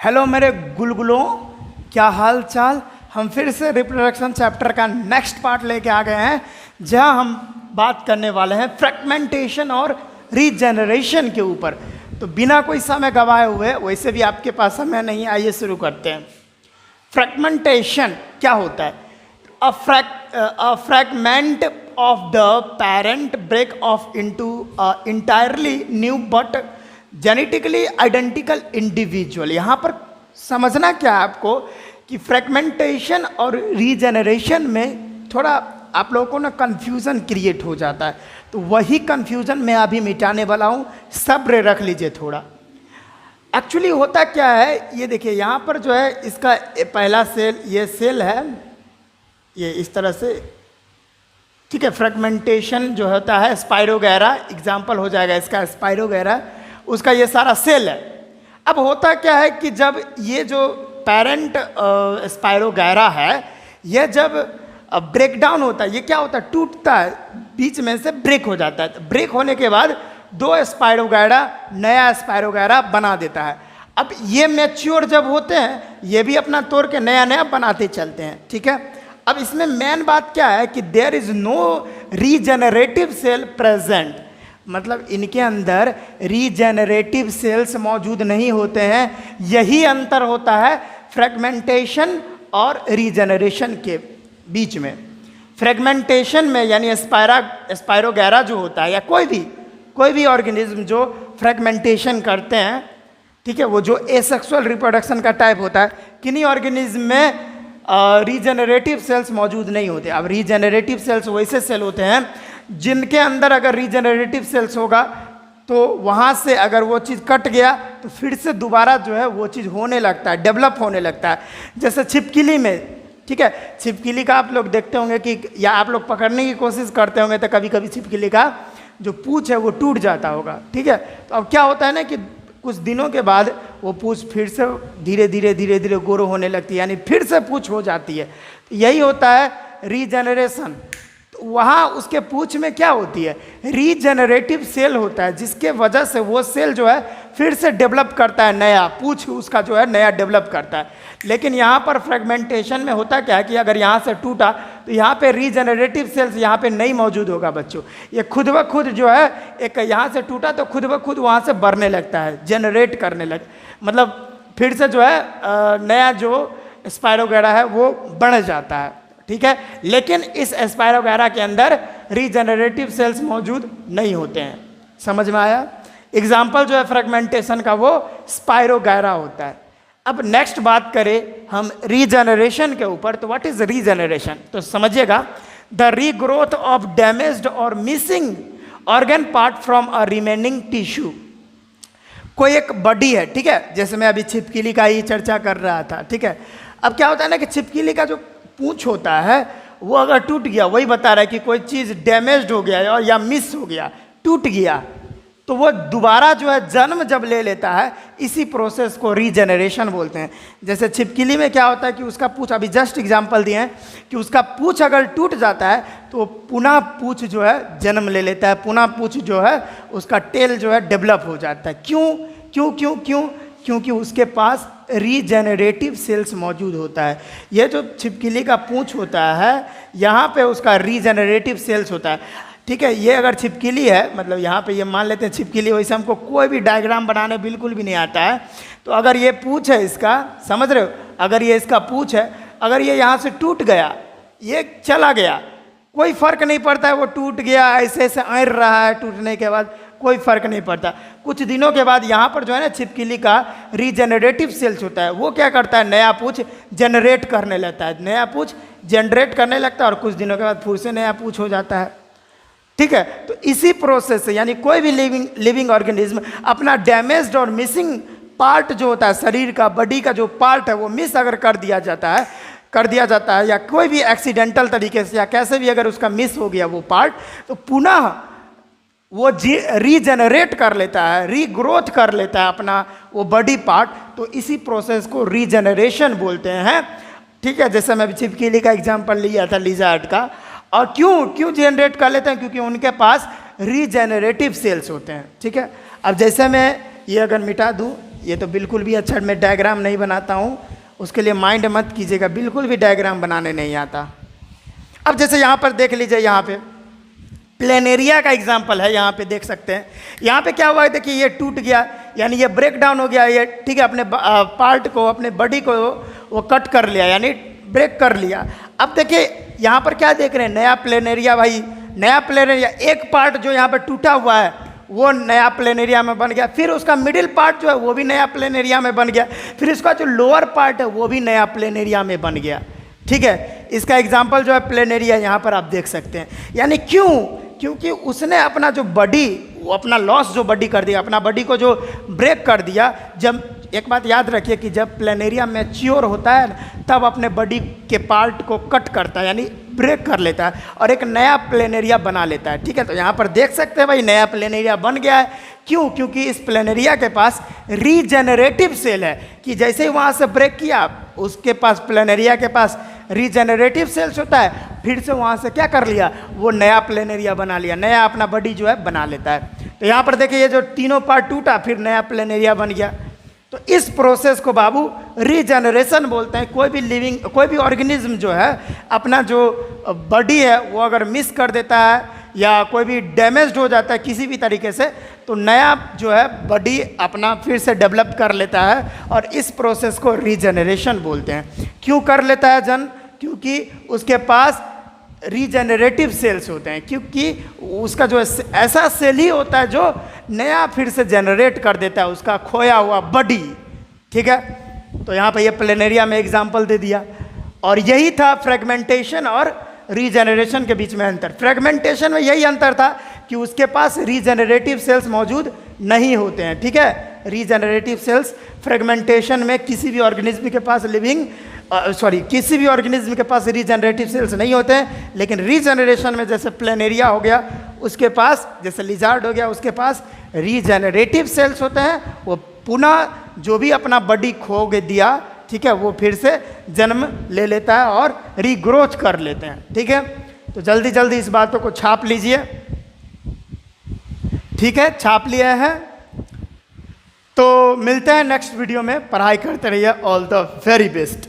Hello मेरे गुलगुलों, क्या हाल चाल। हम फिर से रिप्रोडक्शन चैप्टर का नेक्स्ट पार्ट लेके आ गए हैं, जहां हम बात करने वाले हैं फ्रैगमेंटेशन और रीजेनरेशन के ऊपर। तो बिना कोई समय गवाए हुए, वैसे भी आपके पास समय नहीं, आइए शुरू करते हैं। फ्रैगमेंटेशन क्या होता है? a fragment of the parent break off into a entirely new but genetically identical individual। यहाँ पर समझना क्या है आपको कि फ्रैगमेंटेशन और रीजेनरेशन में थोड़ा आप लोगों को ना कन्फ्यूज़न क्रिएट हो जाता है, तो वही कन्फ्यूज़न मैं अभी मिटाने वाला हूँ। सब्र रख लीजिए थोड़ा। एक्चुअली होता क्या है, ये देखिए यहाँ पर जो है इसका पहला सेल, ये सेल है, ये इस तरह से, ठीक है। फ्रैगमेंटेशन जो होता है स्पाइरोगैरा, एग्जाम्पल हो जाएगा इसका स्पाइरोगैरा, उसका ये सारा सेल है। अब होता क्या है कि जब ये जो पेरेंट स्पाइरोगैरा है, ये जब ब्रेक डाउन होता है, ये क्या होता है, टूटता है, बीच में से ब्रेक हो जाता है। तो ब्रेक होने के बाद दो स्पाइरोगैरा नया स्पाइरोगैरा बना देता है। अब ये मैच्योर जब होते हैं, ये भी अपना तोड़ के नया नया बनाते चलते हैं, ठीक है। अब इसमें मेन बात क्या है कि there is no regenerative cell present, मतलब इनके अंदर रीजेनरेटिव सेल्स मौजूद नहीं होते हैं। यही अंतर होता है फ्रैगमेंटेशन और रीजेनरेशन के बीच में। फ्रैगमेंटेशन में यानी स्पाइरोगैरा जो होता है, या कोई भी ऑर्गेनिज्म जो फ्रैगमेंटेशन करते हैं, ठीक है, वो जो एसेक्सुअल रिप्रोडक्शन का टाइप होता है, किन्हीं ऑर्गेनिज्म में रीजेनरेटिव सेल्स मौजूद नहीं होते। अब रीजेनरेटिव सेल्स वैसे सेल होते हैं जिनके अंदर अगर रीजेनरेटिव सेल्स होगा तो वहाँ से अगर वो चीज़ कट गया तो फिर से दोबारा जो है वो चीज़ होने लगता है, डेवलप होने लगता है। जैसे छिपकली में, ठीक है, छिपकली का आप लोग देखते होंगे कि, या आप लोग पकड़ने की कोशिश करते होंगे तो कभी कभी छिपकली का जो पूँछ है वो टूट जाता होगा, ठीक है। तो अब क्या होता है ना कि कुछ दिनों के बाद वो पूँछ फिर से धीरे धीरे ग्रो होने लगती है, यानी फिर से पूँछ हो जाती है। तो यही होता है रीजेनरेशन। तो वहाँ उसके पूँछ में क्या होती है, रीजेनरेटिव सेल होता है, जिसके वजह से वो सेल जो है फिर से डेवलप करता है, नया पूँछ उसका जो है नया डेवलप करता है। लेकिन यहाँ पर फ्रैगमेंटेशन में होता क्या है कि अगर यहाँ से टूटा तो यहाँ पे रीजेनरेटिव सेल्स यहाँ पे नहीं मौजूद होगा बच्चों। ये खुद ब खुद जो है, एक यहाँ से टूटा तो खुद ब खुद वहाँ से बढ़ने लगता है, जनरेट करने मतलब फिर से जो है नया जो स्पाइरोगैरा है वो बढ़ जाता है, ठीक है। लेकिन इस स्पाइरोगैरा के अंदर रीजेनरेटिव सेल्स मौजूद नहीं होते हैं। समझ में आया? एग्जाम्पल जो है फ्रैगमेंटेशन का वो स्पाइरोगैरा होता है। अब नेक्स्ट बात करें हम रीजेनरेशन के ऊपर, तो व्हाट इज रीजेनरेशन? तो समझिएगा, द रीग्रोथ ऑफ डैमेज्ड और missing organ part from a remaining tissue. कोई एक बॉडी है, ठीक है, जैसे मैं अभी छिपकली का ही चर्चा कर रहा था, ठीक है। अब क्या होता है ना कि छिपकली का जो पूँछ होता है वो अगर टूट गया, वही बता रहा है कि कोई चीज़ डैमेज्ड हो गया और या मिस हो गया, टूट गया, तो वो दोबारा जो है जन्म जब ले लेता है, इसी प्रोसेस को रीजेनरेशन बोलते हैं। जैसे छिपकली में क्या होता है कि उसका पूँछ, अभी जस्ट एग्जांपल दिए हैं कि उसका पूँछ अगर टूट जाता है तो पुनः पूँछ जो है जन्म ले लेता है, पुनः पूँछ जो है उसका टेल जो है डेवलप हो जाता है। क्यों? क्योंकि उसके पास रीजेनरेटिव सेल्स मौजूद होता है। ये जो छिपकली का पूँछ होता है, यहाँ पे उसका रीजेनरेटिव सेल्स होता है, ठीक है। ये अगर छिपकली है, मतलब यहाँ पे ये मान लेते हैं छिपकली, वैसे हमको कोई भी डायग्राम बनाने बिल्कुल भी नहीं आता है। तो अगर ये पूँछ है इसका, समझ रहे हो, अगर ये इसका पूँछ है, अगर ये यहाँ से टूट गया, ये चला गया, कोई फर्क नहीं पड़ता है, वो टूट गया, ऐसे ऐर रहा है, टूटने के बाद कोई फर्क नहीं पड़ता। कुछ दिनों के बाद यहाँ पर जो है ना छिपकली का रीजेनरेटिव सेल्स होता है, वो क्या करता है, नया पूँछ जनरेट करने लगता है, नया पूँछ जनरेट करने लगता है, और कुछ दिनों के बाद फिर से नया पूँछ हो जाता है, ठीक है। तो इसी प्रोसेस से, यानी कोई भी लिविंग ऑर्गेनिज्म अपना डैमेज्ड और मिसिंग पार्ट जो होता है, शरीर का, बॉडी का जो पार्ट है, वो मिस अगर कर दिया जाता है, या कोई भी एक्सीडेंटल तरीके से या कैसे भी अगर उसका मिस हो गया वो पार्ट, तो पुनः वो रीजेनरेट कर लेता है, रीग्रोथ कर लेता है अपना वो बॉडी पार्ट। तो इसी प्रोसेस को रीजेनरेशन बोलते हैं, ठीक है। जैसे मैं अभी छिपकली का एग्जाम्पल लिया था, लिजार्ड का। और क्यों जनरेट कर लेते हैं? क्योंकि उनके पास रीजेनरेटिव सेल्स होते हैं, ठीक है। अब जैसे मैं ये अगर मिटा दूँ, ये तो बिल्कुल भी अच्छा मैं डायग्राम नहीं बनाता हूँ, उसके लिए माइंड मत कीजिएगा, बिल्कुल भी डायग्राम बनाने नहीं आता। अब जैसे यहाँ पर देख लीजिए, यहाँ पे प्लेनेरिया का एग्जाम्पल है, यहाँ पे देख सकते हैं। यहाँ पे क्या हुआ है, देखिए ये टूट गया, यानी ये ब्रेक डाउन हो गया, ये ठीक है, अपने पार्ट को, अपने बॉडी को वो कट कर लिया, यानी ब्रेक कर लिया। अब देखिए यहाँ पर क्या देख रहे हैं, नया प्लेनेरिया। भाई नया प्लेनेरिया, एक पार्ट जो यहाँ पर टूटा हुआ है वो नया प्लेनेरिया में बन गया, फिर उसका मिडिल पार्ट जो है वो भी नया प्लेनेरिया में बन गया, फिर इसका जो लोअर पार्ट है वो भी नया प्लेनेरिया में बन गया। ठीक है, इसका एग्जाम्पल जो है प्लेनेरिया यहाँ पर आप देख सकते हैं। यानी क्यों? क्योंकि उसने अपना जो बॉडी, वो अपना लॉस जो बॉडी कर दिया, अपना बॉडी को जो ब्रेक कर दिया। जब एक बात याद रखिए कि जब प्लेनेरिया मैच्योर होता है तब अपने बॉडी के पार्ट को कट करता है, यानी ब्रेक कर लेता है और एक नया प्लेनेरिया बना लेता है। ठीक है, तो यहाँ पर देख सकते हैं भाई नया प्लेनेरिया बन गया है। क्यों? क्योंकि इस प्लेनेरिया के पास रीजेनरेटिव सेल है, कि जैसे ही वहाँ से ब्रेक किया उसके पास, प्लेनेरिया के पास रीजेनरेटिव सेल्स होता है, फिर से वहाँ से क्या कर लिया, वो नया प्लेनेरिया बना लिया, नया अपना बॉडी जो है बना लेता है। तो यहाँ पर देखिए ये जो तीनों पार्ट टूटा, फिर नया प्लेनेरिया बन गया। तो इस प्रोसेस को बाबू रीजेनरेशन बोलते हैं। कोई भी लिविंग, कोई भी ऑर्गेनिज्म जो है अपना जो बॉडी है वो अगर मिस कर देता है या कोई भी डैमेज्ड हो जाता है किसी भी तरीके से, तो नया जो है बॉडी अपना फिर से डेवलप कर लेता है, और इस प्रोसेस को रीजेनरेशन बोलते हैं। क्यों कर लेता है जन? क्योंकि उसके पास रीजेनरेटिव सेल्स होते हैं, क्योंकि उसका जो ऐसा सेल ही होता है जो नया फिर से जनरेट कर देता है उसका खोया हुआ बॉडी। ठीक है, तो यहाँ पे ये प्लेनेरिया में एग्जांपल दे दिया। और यही था फ्रेगमेंटेशन और रीजेनरेशन के बीच में अंतर। फ्रेगमेंटेशन में यही अंतर था कि उसके पास रीजेनरेटिव सेल्स मौजूद नहीं होते हैं। ठीक है, रीजेनरेटिव सेल्स फ्रेगमेंटेशन में किसी भी ऑर्गेनिज्म के पास किसी भी ऑर्गेनिज्म के पास रीजेनरेटिव सेल्स नहीं होते हैं। लेकिन रीजेनरेशन में जैसे प्लेनेरिया हो गया उसके पास, जैसे लिजार्ड हो गया उसके पास रीजेनरेटिव सेल्स होते हैं। वो पुनः जो भी अपना बॉडी खो दिया, ठीक है, वो फिर से जन्म ले लेता है और रीग्रोथ कर लेते हैं। ठीक है, तो जल्दी जल्दी इस बातों को छाप लीजिए। ठीक है, छाप लिया है तो मिलते हैं नेक्स्ट वीडियो में। पढ़ाई करते रहिए। All the very best.